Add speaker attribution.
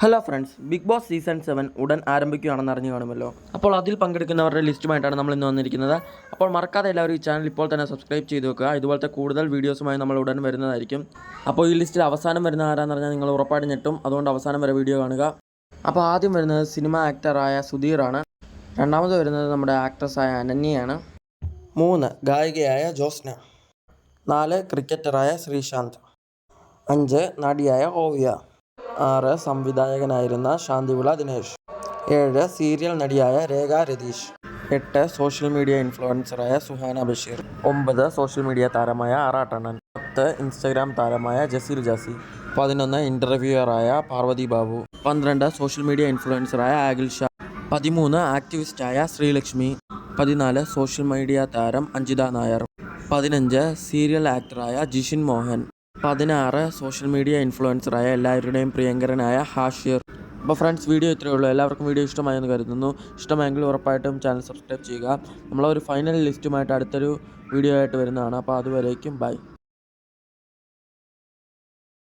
Speaker 1: Hello friends, Bigg Boss season 7 ഉടൻ ആരംഭിക്കുകയാണെന്ന് അറിഞ്ഞു കാണുമല്ലോ. അപ്പോൾ അതിൽ പങ്കെടുക്കുന്നവരുടെ ലിസ്റ്റുമായിട്ടാണ് നമ്മൾ ഇന്ന് വന്നിരിക്കുന്നത്. അപ്പോൾ മറക്കാതെ എല്ലാവരും ഈ ചാനൽ ഇപ്പോൾ തന്നെ സബ്സ്ക്രൈബ് ചെയ്ത് വെക്കുക. ഇതുപോലത്തെ കൂടുതൽ വീഡിയോസുമായി നമ്മൾ ഉടൻ വരുന്നതായിരിക്കും. അപ്പോൾ ഈ ലിസ്റ്റിൽ അവസാനം വരുന്ന ആരാന്ന് പറഞ്ഞാൽ നിങ്ങൾ ഉറപ്പായിട്ട് ഞെട്ടും. അതുകൊണ്ട് അവസാനം വരെ വീഡിയോ കാണുക. അപ്പോൾ ആദ്യം വരുന്നത് സിനിമ ആക്ടറായ സുധീറാണ്. രണ്ടാമത് വരുന്നത് നമ്മുടെ ആക്ട്രസ്സായ അനന്യയാണ്. 3 ഗായികയായ ജോസ്ന. 4 ക്രിക്കറ്ററായ ശ്രീശാന്ത്. 5 നടിയായ ഓവിയ. 6 സംവിധായകനായിരുന്ന ശാന്തിവിള ദിനേശ്. 7 സീരിയൽ നടിയായ രേഖ രതീഷ്. 8 സോഷ്യൽ മീഡിയ ഇൻഫ്ലുവൻസറായ സുഹാന ബഷീർ. 9 സോഷ്യൽ മീഡിയ താരമായ ആറാട്ടണ്ണൻ. 10 ഇൻസ്റ്റഗ്രാം താരമായ ജസീർ ജാസി. 11 ഇൻ്റർവ്യൂവറായ പാർവതി ബാബു. 12 സോഷ്യൽ മീഡിയ ഇൻഫ്ലുവൻസറായ ആഗിൽ ഷാ. 13 ആക്ടിവിസ്റ്റായ ശ്രീലക്ഷ്മി. 14 സോഷ്യൽ മീഡിയ താരം അഞ്ജിത നായർ. 15 സീരിയൽ ആക്ടറായ ജിഷിൻ മോഹൻ. 16 സോഷ്യൽ മീഡിയ ഇൻഫ്ലുവൻസറായ എല്ലാവരുടെയും പ്രിയങ്കരനായ ഹാഷിർ. അപ്പോൾ ഫ്രണ്ട്സ്, വീഡിയോ ഇത്രയേ ഉള്ളൂ. എല്ലാവർക്കും വീഡിയോ ഇഷ്ടമായെന്ന് കരുതുന്നു. ഇഷ്ടമായെങ്കിൽ ഉറപ്പായിട്ടും ചാനൽ സബ്സ്ക്രൈബ് ചെയ്യുക. നമ്മളൊരു ഫൈനൽ ലിസ്റ്റുമായിട്ട് അടുത്തൊരു വീഡിയോ ആയിട്ട് വരുന്നതാണ്. അപ്പോൾ അതുവരേക്കും ബൈ.